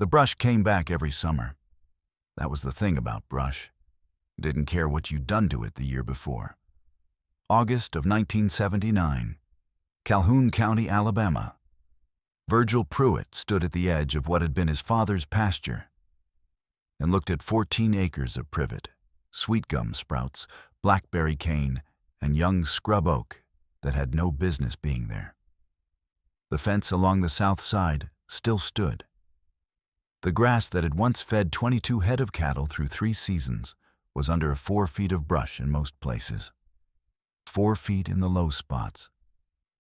The brush came back every summer. That was the thing about brush. It didn't care what you'd done to it the year before. August of 1979, Calhoun County, Alabama. Virgil Pruitt stood at the edge of what had been his father's pasture and looked at 14 acres of privet, sweet gum sprouts, blackberry cane, and young scrub oak that had no business being there. The fence along the south side still stood. The grass that had once fed 22 head of cattle through 3 seasons was under 4 feet of brush in most places. 4 feet in the low spots,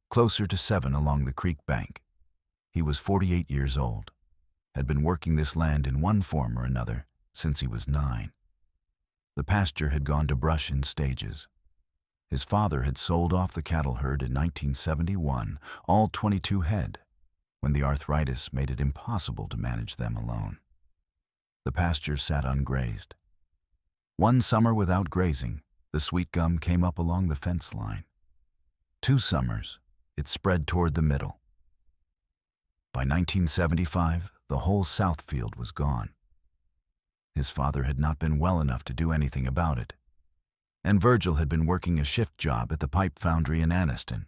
closer to 7 along the creek bank. He was 48 years old, had been working this land in one form or another since he was 9. The pasture had gone to brush in stages. His father had sold off the cattle herd in 1971, all 22 head, when the arthritis made it impossible to manage them alone. The pasture sat ungrazed. One summer without grazing, the sweet gum came up along the fence line. 2 summers, it spread toward the middle. By 1975, the whole south field was gone. His father had not been well enough to do anything about it, and Virgil had been working a shift job at the pipe foundry in Anniston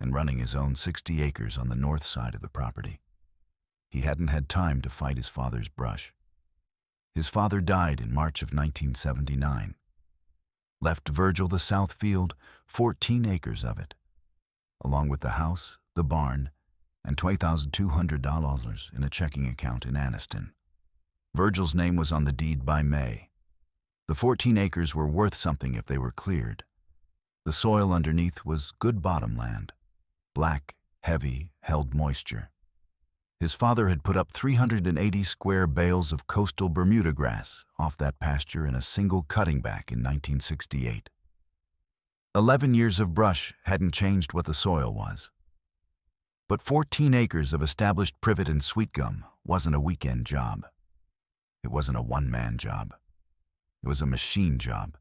and running his own 60 acres on the north side of the property. He hadn't had time to fight his father's brush. His father died in March of 1979. Left Virgil the south field, 14 acres of it, along with the house, the barn, and $20,200 in a checking account in Anniston. Virgil's name was on the deed by May. The 14 acres were worth something if they were cleared. The soil underneath was good bottomland. Black, heavy, held moisture. His father had put up 380 square bales of coastal Bermuda grass off that pasture in a single cutting back in 1968. 11 years of brush hadn't changed what the soil was. But 14 acres of established privet and sweet gum wasn't a weekend job. It wasn't a one-man job. It was a machine job,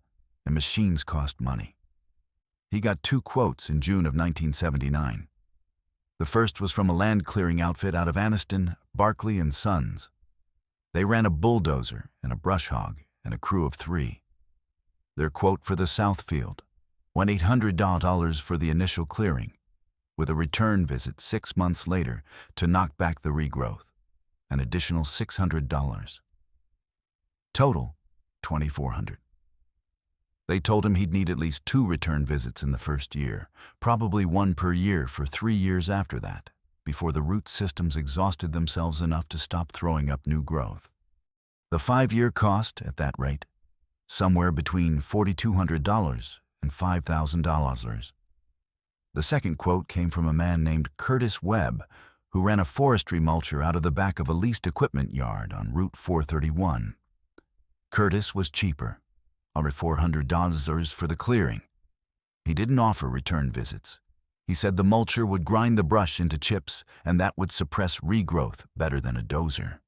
and machines cost money. He got 2 quotes in June of 1979. The first was from a land-clearing outfit out of Anniston, Barkley & Sons. They ran a bulldozer and a brush hog and a crew of 3. Their quote for the south field, $1,800 for the initial clearing, with a return visit 6 months later to knock back the regrowth, an additional $600. Total, $2,400. They told him he'd need at least 2 return visits in the first year, probably 1 per year for 3 years after that, before the root systems exhausted themselves enough to stop throwing up new growth. The 5-year cost, at that rate, somewhere between $4,200 and $5,000. The second quote came from a man named Curtis Webb, who ran a forestry mulcher out of the back of a leased equipment yard on Route 431. Curtis was cheaper, over $400 for the clearing. He didn't offer return visits. He said the mulcher would grind the brush into chips, and that would suppress regrowth better than a dozer.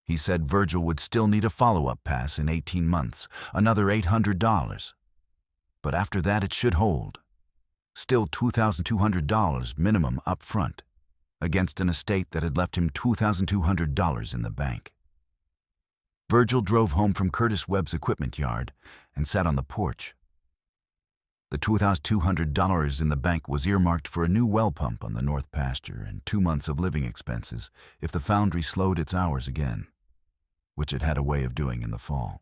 He said Virgil would still need a follow-up pass in 18 months, another $800. But after that it should hold. Still $2,200 minimum up front, against an estate that had left him $2,200 in the bank. Virgil drove home from Curtis Webb's equipment yard and sat on the porch. The $2,200 in the bank was earmarked for a new well pump on the north pasture and 2 months of living expenses if the foundry slowed its hours again, which it had a way of doing in the fall.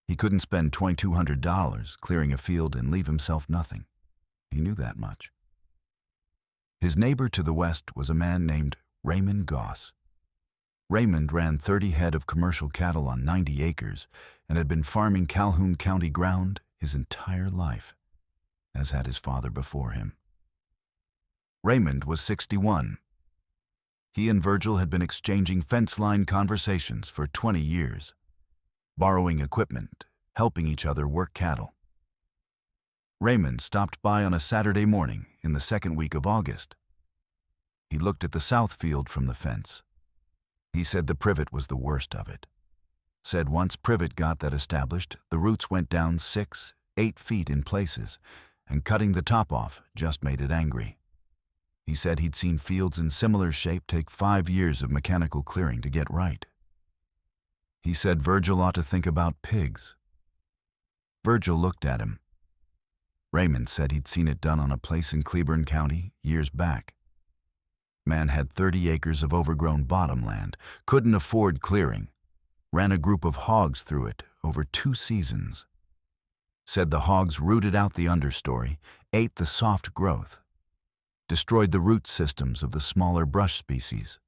He couldn't spend $2,200 clearing a field and leave himself nothing. He knew that much. His neighbor to the west was a man named Raymond Goss. Raymond ran 30 head of commercial cattle on 90 acres and had been farming Calhoun County ground his entire life, as had his father before him. Raymond was 61. He and Virgil had been exchanging fence line conversations for 20 years, borrowing equipment, helping each other work cattle. Raymond stopped by on a Saturday morning in the second week of August. He looked at the south field from the fence. He said the privet was the worst of it. Said once privet got that established, the roots went down 6-8 feet in places, and cutting the top off just made it angry. He said he'd seen fields in similar shape take 5 years of mechanical clearing to get right. He said Virgil ought to think about pigs. Virgil looked at him. Raymond said he'd seen it done on a place in Cleburne County years back. Man had 30 acres of overgrown bottomland, couldn't afford clearing, ran a group of hogs through it over 2 seasons. Said the hogs rooted out the understory, ate the soft growth, destroyed the root systems of the smaller brush species.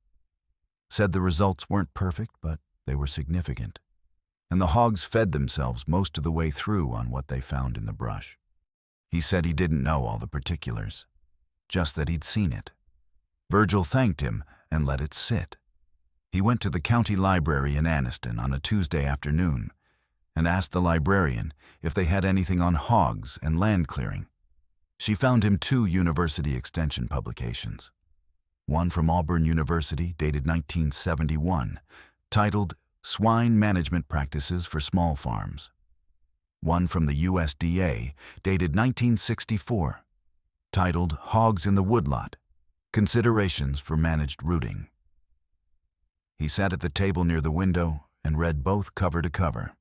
Said the results weren't perfect, but they were significant, and the hogs fed themselves most of the way through on what they found in the brush. He said he didn't know all the particulars, just that he'd seen it. Virgil thanked him and let it sit. He went to the county library in Anniston on a Tuesday afternoon and asked the librarian if they had anything on hogs and land clearing. She found him 2 university extension publications. One from Auburn University, dated 1971, titled Swine Management Practices for Small Farms. One from the USDA, dated 1964, titled Hogs in the Woodlot, Considerations for Managed Rooting. He sat at the table near the window and read both cover to cover.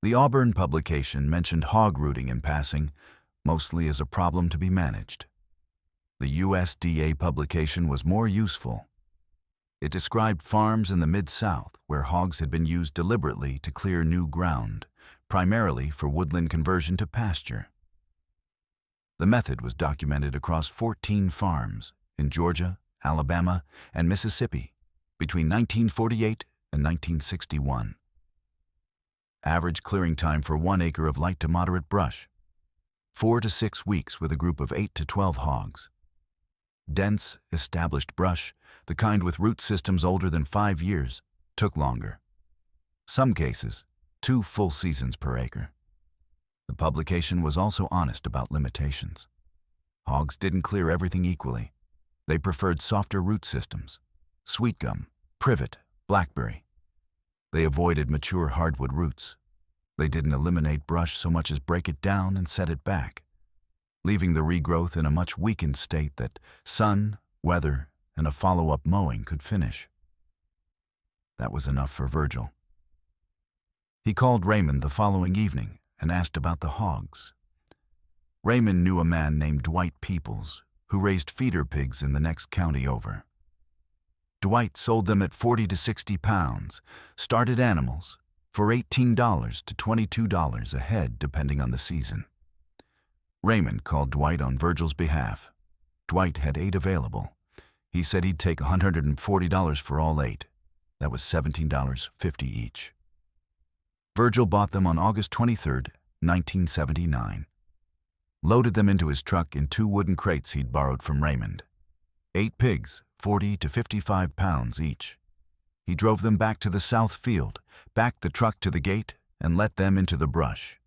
The Auburn publication mentioned hog rooting in passing, mostly as a problem to be managed. The USDA publication was more useful. It described farms in the Mid-South where hogs had been used deliberately to clear new ground, primarily for woodland conversion to pasture. The method was documented across 14 farms in Georgia, Alabama, and Mississippi between 1948 and 1961. Average clearing time for 1 acre of light to moderate brush, 4 to 6 weeks with a group of 8 to 12 hogs. Dense, established brush, the kind with root systems older than 5 years, took longer. Some cases, 2 full seasons per acre. The publication was also honest about limitations. Hogs didn't clear everything equally. They preferred softer root systems, sweet gum, privet, blackberry. They avoided mature hardwood roots. They didn't eliminate brush so much as break it down and set it back, leaving the regrowth in a much weakened state that sun, weather, and a follow-up mowing could finish. That was enough for Virgil. He called Raymond the following evening and asked about the hogs. Raymond knew a man named Dwight Peoples who raised feeder pigs in the next county over. Dwight sold them at 40 to 60 pounds, started animals, for $18 to $22 a head depending on the season. Raymond called Dwight on Virgil's behalf. Dwight had 8 available. He said he'd take $140 for all 8. That was $17.50 each. Virgil bought them on August 23, 1979. Loaded them into his truck in 2 wooden crates he'd borrowed from Raymond. 8 pigs, 40 to 55 pounds each. He drove them back to the south field, backed the truck to the gate, and let them into the brush.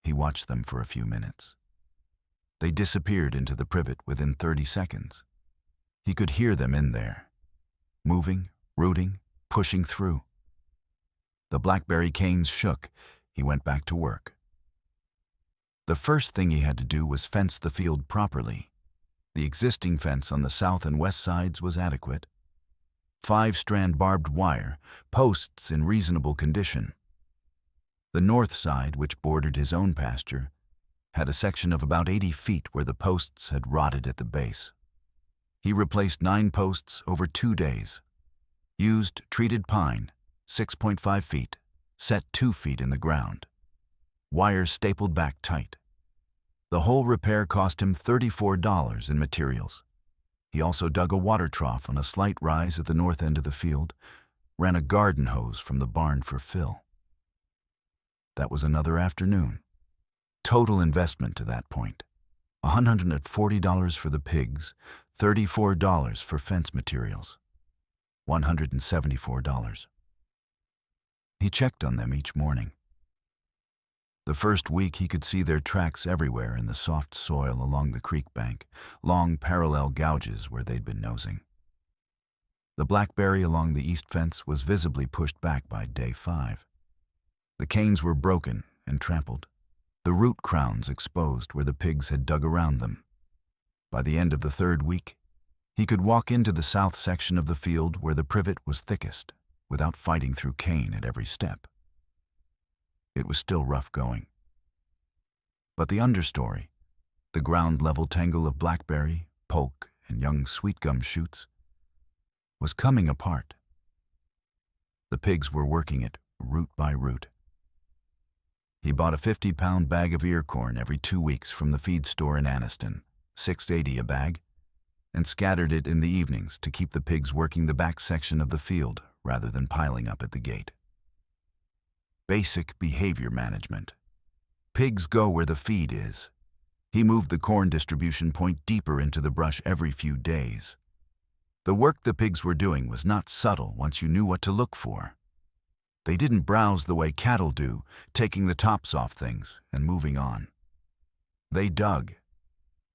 He watched them for a few minutes. They disappeared into the privet within 30 seconds. He could hear them in there, moving, rooting, pushing through. The blackberry canes shook. He went back to work. The first thing he had to do was fence the field properly. The existing fence on the south and west sides was adequate. 5-strand barbed wire, posts in reasonable condition. The north side, which bordered his own pasture, had a section of about 80 feet where the posts had rotted at the base. He replaced 9 posts over 2 days. Used treated pine, 6.5 feet, set 2 feet in the ground. Wire stapled back tight. The whole repair cost him $34 in materials. He also dug a water trough on a slight rise at the north end of the field, ran a garden hose from the barn for fill. That was another afternoon. Total investment to that point, $140 for the pigs, $34 for fence materials, $174. He checked on them each morning. The first week he could see their tracks everywhere in the soft soil along the creek bank, long parallel gouges where they'd been nosing. The blackberry along the east fence was visibly pushed back by day 5. The canes were broken and trampled, the root crowns exposed where the pigs had dug around them. By the end of the third week, he could walk into the south section of the field where the privet was thickest without fighting through cane at every step. It was still rough going. But the understory, the ground-level tangle of blackberry, polk, and young sweet gum shoots, was coming apart. The pigs were working it root by root. He bought a 50-pound bag of ear corn every 2 weeks from the feed store in Anniston, $6.80 a bag, and scattered it in the evenings to keep the pigs working the back section of the field rather than piling up at the gate. Basic behavior management. Pigs go where the feed is. He moved the corn distribution point deeper into the brush every few days. The work the pigs were doing was not subtle once you knew what to look for. They didn't browse the way cattle do, taking the tops off things and moving on. They dug.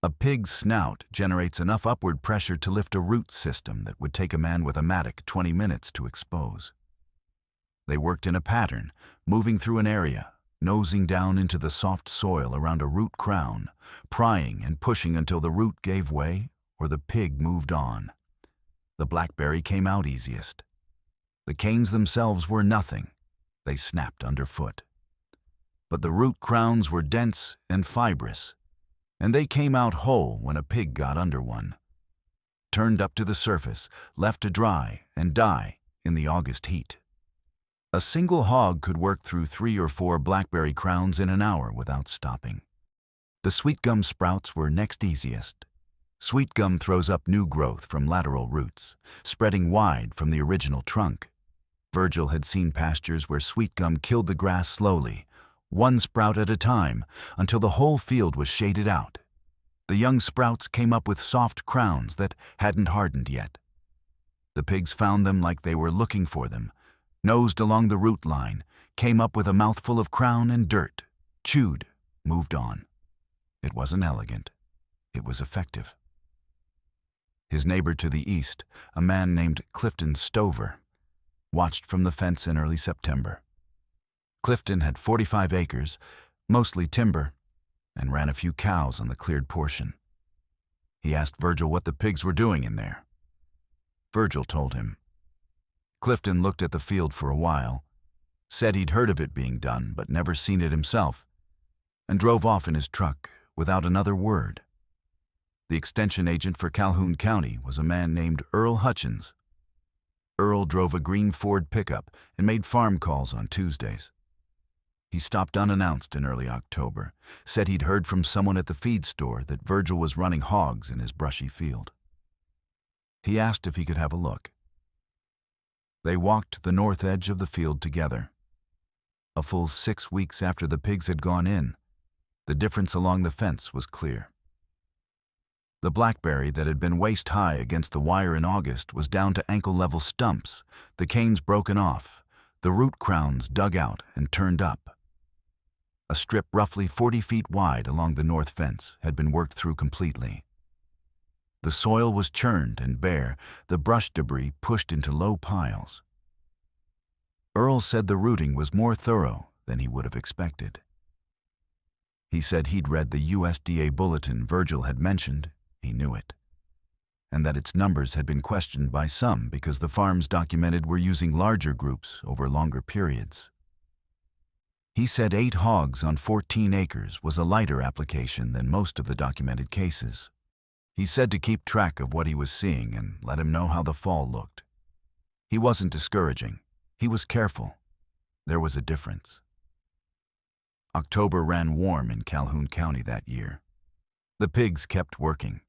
A pig's snout generates enough upward pressure to lift a root system that would take a man with a mattock 20 minutes to expose. They worked in a pattern, moving through an area, nosing down into the soft soil around a root crown, prying and pushing until the root gave way or the pig moved on. The blackberry came out easiest. The canes themselves were nothing. They snapped underfoot. But the root crowns were dense and fibrous, and they came out whole when a pig got under one. Turned up to the surface, left to dry and die in the August heat. A single hog could work through 3 or 4 blackberry crowns in an hour without stopping. The sweet gum sprouts were next easiest. Sweet gum throws up new growth from lateral roots, spreading wide from the original trunk. Virgil had seen pastures where sweet gum killed the grass slowly, one sprout at a time, until the whole field was shaded out. The young sprouts came up with soft crowns that hadn't hardened yet. The pigs found them like they were looking for them, nosed along the root line, came up with a mouthful of crown and dirt, chewed, moved on. It wasn't elegant. It was effective. His neighbor to the east, a man named Clifton Stover, watched from the fence in early September. Clifton had 45 acres, mostly timber, and ran a few cows on the cleared portion. He asked Virgil what the pigs were doing in there. Virgil told him. Clifton looked at the field for a while, said he'd heard of it being done but never seen it himself, and drove off in his truck without another word. The extension agent for Calhoun County was a man named Earl Hutchins. Earl drove a green Ford pickup and made farm calls on Tuesdays. He stopped unannounced in early October, said he'd heard from someone at the feed store that Virgil was running hogs in his brushy field. He asked if he could have a look. They walked the north edge of the field together. A full 6 weeks after the pigs had gone in, the difference along the fence was clear. The blackberry that had been waist-high against the wire in August was down to ankle-level stumps, the canes broken off, the root crowns dug out and turned up. A strip roughly 40 feet wide along the north fence had been worked through completely. The soil was churned and bare, the brush debris pushed into low piles. Earl said the rooting was more thorough than he would have expected. He said he'd read the USDA bulletin Virgil had mentioned. He knew it, and that its numbers had been questioned by some because the farms documented were using larger groups over longer periods. He said 8 hogs on 14 acres was a lighter application than most of the documented cases. He said to keep track of what he was seeing and let him know how the fall looked. He wasn't discouraging. He was careful. There was a difference. October ran warm in Calhoun County that year. The pigs kept working.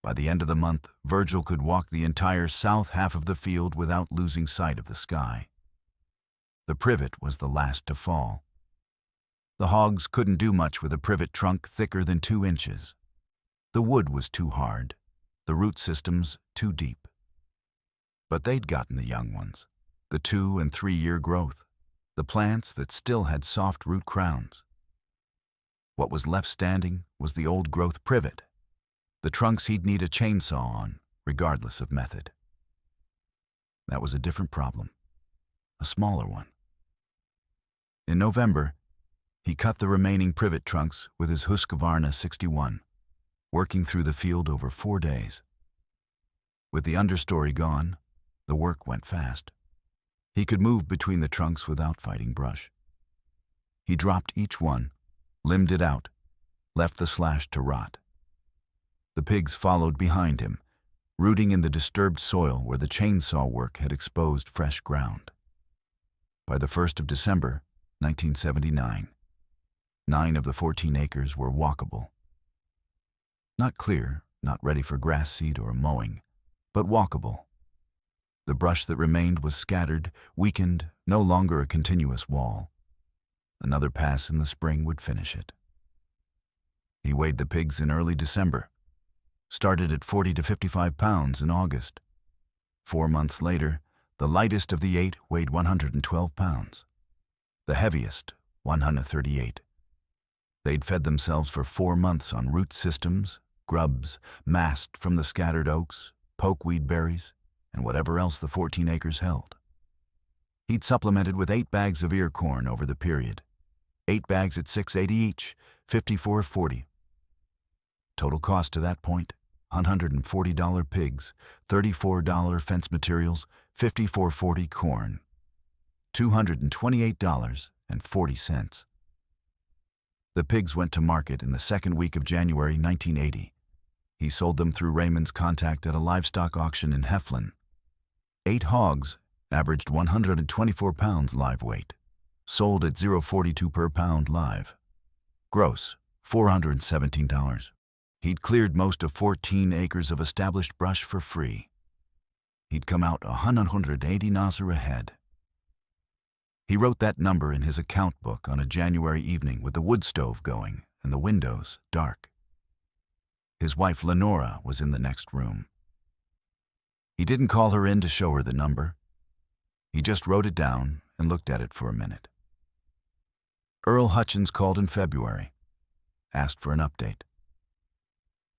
By the end of the month, Virgil could walk the entire south half of the field without losing sight of the sky. The privet was the last to fall. The hogs couldn't do much with a privet trunk thicker than 2 inches. The wood was too hard, the root systems too deep. But they'd gotten the young ones, the 2- and 3-year growth, the plants that still had soft root crowns. What was left standing was the old-growth privet, the trunks he'd need a chainsaw on, regardless of method. That was a different problem, a smaller one. In November, he cut the remaining privet trunks with his Husqvarna 61. working through the field over 4 days. With the understory gone, the work went fast. He could move between the trunks without fighting brush. He dropped each one, limbed it out, left the slash to rot. The pigs followed behind him, rooting in the disturbed soil where the chainsaw work had exposed fresh ground. By the 1st of December, 1979, 9 of the 14 acres were walkable. Not clear, not ready for grass seed or mowing, but walkable. The brush that remained was scattered, weakened, no longer a continuous wall. Another pass in the spring would finish it. He weighed the pigs in early December, started at 40 to 55 pounds in August. 4 months later, the lightest of the 8 weighed 112 pounds. The heaviest, 138. They'd fed themselves for 4 months on root systems, grubs, mast from the scattered oaks, pokeweed berries, and whatever else the 14 acres held. He'd supplemented with 8 bags of ear corn over the period. 8 bags at $6.80 each, $54.40. Total cost to that point, $140 pigs, $34 fence materials, $54.40 corn, $228.40. The pigs went to market in the second week of January 1980. He sold them through Raymond's contact at a livestock auction in Heflin. 8 hogs averaged 124 pounds live weight, sold at $0.42 per pound live. Gross, $417. He'd cleared most of 14 acres of established brush for free. He'd come out 180 nasr ahead. He wrote that number in his account book on a January evening with the wood stove going and the windows dark. His wife Lenora was in the next room. He didn't call her in to show her the number. He just wrote it down and looked at it for a minute. Earl Hutchins called in February, asked for an update.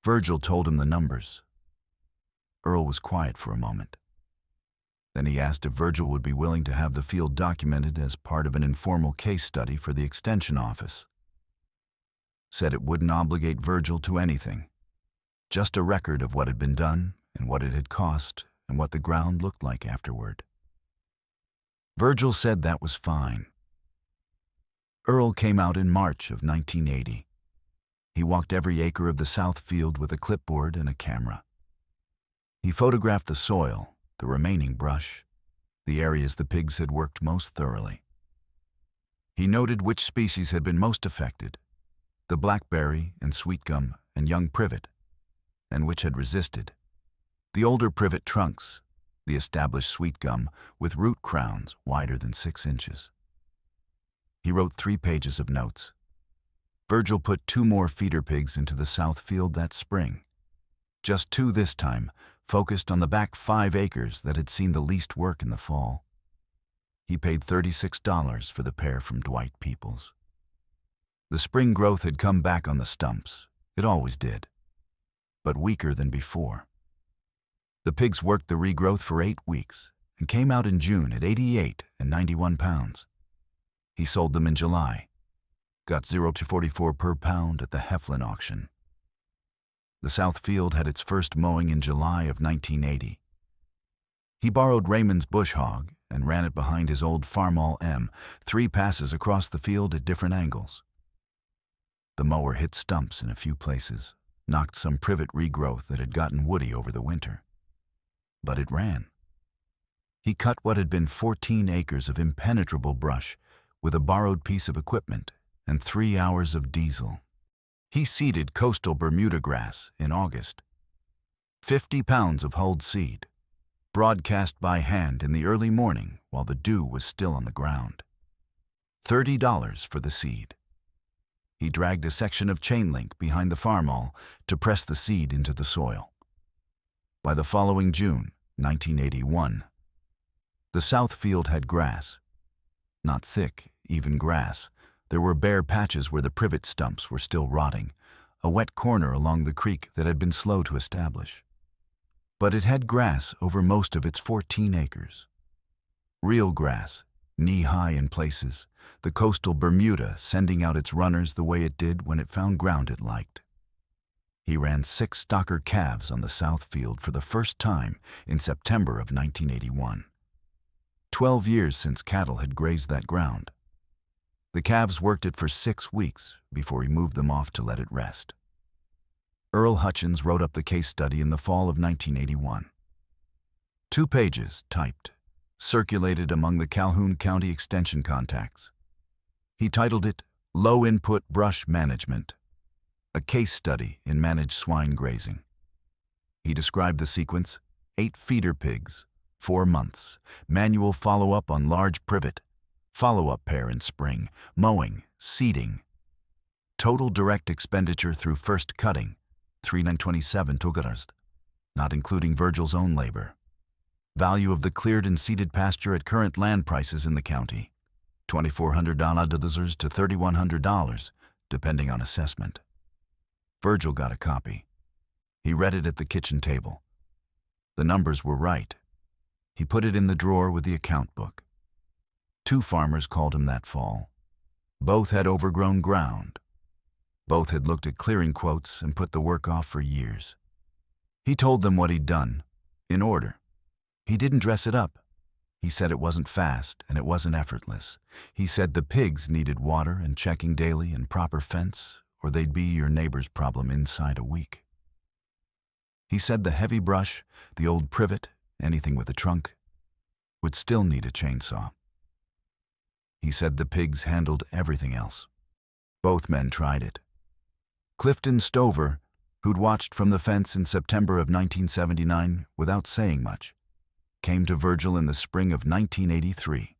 Virgil told him the numbers. Earl was quiet for a moment. Then he asked if Virgil would be willing to have the field documented as part of an informal case study for the Extension Office. Said it wouldn't obligate Virgil to anything, just a record of what had been done and what it had cost and what the ground looked like afterward. Virgil said that was fine. Earl came out in March of 1980. He walked every acre of the south field with a clipboard and a camera. He photographed the soil, the remaining brush, the areas the pigs had worked most thoroughly. He noted which species had been most affected, the blackberry and sweetgum and young privet, and which had resisted, the older privet trunks, the established sweetgum with root crowns wider than 6 inches. He wrote 3 pages of notes. Virgil put 2 more feeder pigs into the south field that spring. Just 2 this time, focused on the back 5 acres that had seen the least work in the fall. He paid $36 for the pair from Dwight Peoples. The spring growth had come back on the stumps. It always did, but weaker than before. The pigs worked the regrowth for 8 weeks and came out in June at 88 and 91 pounds. He sold them in July, got $0 per pound at the Heflin auction. The south field had its first mowing in July of 1980. He borrowed Raymond's bush hog and ran it behind his old Farmall M, 3 passes across the field at different angles. The mower hit stumps in a few places, knocked some privet regrowth that had gotten woody over the winter. But it ran. He cut what had been 14 acres of impenetrable brush with a borrowed piece of equipment and 3 hours of diesel. He seeded coastal Bermuda grass in August. 50 pounds of hulled seed, broadcast by hand in the early morning while the dew was still on the ground. $30 for the seed. He dragged a section of chain link behind the Farmall to press the seed into the soil. By the following June, 1981, the south field had grass. Not thick, even grass. There were bare patches where the privet stumps were still rotting, a wet corner along the creek that had been slow to establish. But it had grass over most of its 14 acres. Real grass, knee-high in places, the coastal Bermuda sending out its runners the way it did when it found ground it liked. He ran 6 stocker calves on the south field for the first time in September of 1981. 12 years since cattle had grazed that ground. The calves worked it for 6 weeks before he moved them off to let it rest. Earl Hutchins wrote up the case study in the fall of 1981. 2 pages, typed, circulated among the Calhoun County Extension contacts. He titled it, Low Input Brush Management, a case study in managed swine grazing. He described the sequence: 8 feeder pigs, 4 months, manual follow-up on large privet, follow-up pair in spring, mowing, seeding. Total direct expenditure through first cutting, $3,927, not including Virgil's own labor. Value of the cleared and seeded pasture at current land prices in the county, $2,400 to $3,100, depending on assessment. Virgil got a copy. He read it at the kitchen table. The numbers were right. He put it in the drawer with the account book. 2 farmers called him that fall. Both had overgrown ground. Both had looked at clearing quotes and put the work off for years. He told them what he'd done, in order. He didn't dress it up. He said it wasn't fast and it wasn't effortless. He said the pigs needed water and checking daily and proper fence, or they'd be your neighbor's problem inside a week. He said the heavy brush, the old privet, anything with a trunk, would still need a chainsaw. He said the pigs handled everything else. Both men tried it. Clifton Stover, who'd watched from the fence in September of 1979 without saying much, came to Virgil in the spring of 1983.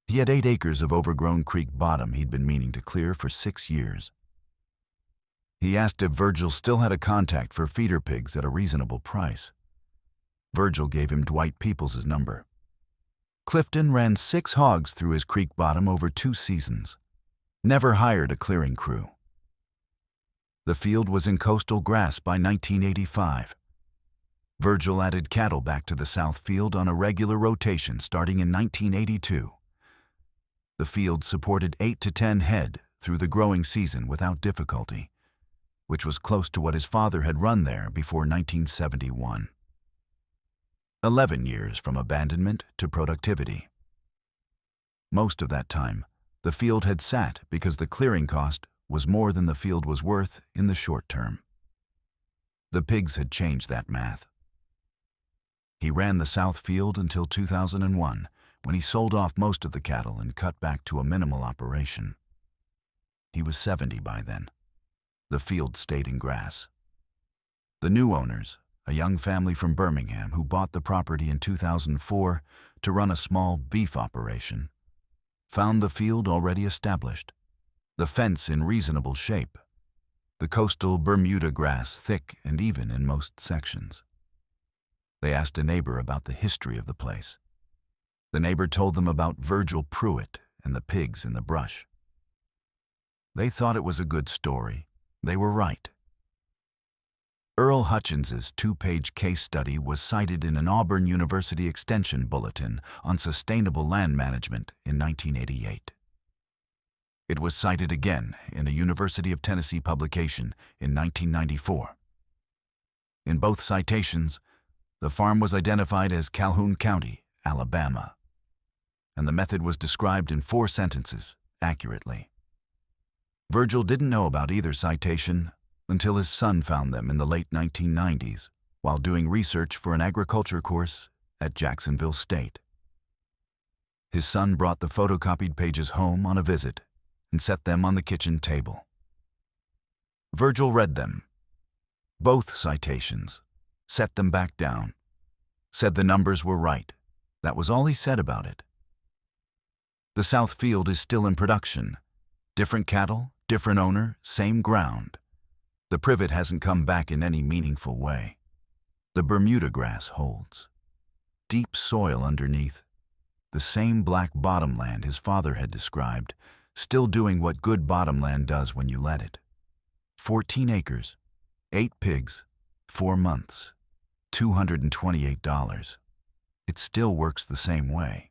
He had 8 acres of overgrown creek bottom he'd been meaning to clear for 6 years. He asked if Virgil still had a contact for feeder pigs at a reasonable price. Virgil gave him Dwight Peoples' number. Clifton ran 6 hogs through his creek bottom over 2 seasons. Never hired a clearing crew. The field was in coastal grass by 1985. Virgil added cattle back to the south field on a regular rotation starting in 1982. The field supported 8 to 10 head through the growing season without difficulty, which was close to what his father had run there before 1971. 11 years from abandonment to productivity. Most of that time, the field had sat because the clearing cost was more than the field was worth in the short term. The pigs had changed that math. He ran the south field until 2001, when he sold off most of the cattle and cut back to a minimal operation. He was 70 by then. The field stayed in grass. The new owners, a young family from Birmingham who bought the property in 2004 to run a small beef operation, found the field already established, the fence in reasonable shape, the coastal Bermuda grass thick and even in most sections. They asked a neighbor about the history of the place. The neighbor told them about Virgil Pruitt and the pigs in the brush. They thought it was a good story. They were right. Earl Hutchins's 2-page case study was cited in an Auburn University Extension Bulletin on Sustainable Land Management in 1988. It was cited again in a University of Tennessee publication in 1994. In both citations, the farm was identified as Calhoun County, Alabama, and the method was described in 4 sentences, accurately. Virgil didn't know about either citation until his son found them in the late 1990s while doing research for an agriculture course at Jacksonville State. His son brought the photocopied pages home on a visit and set them on the kitchen table. Virgil read them, both citations, set them back down, said the numbers were right. That was all he said about it. The south field is still in production. Different cattle, different owner, same ground. The privet hasn't come back in any meaningful way. The Bermuda grass holds. Deep soil underneath. The same black bottomland his father had described, still doing what good bottomland does when you let it. 14 acres, 8 pigs, 4 months, $228. It still works the same way.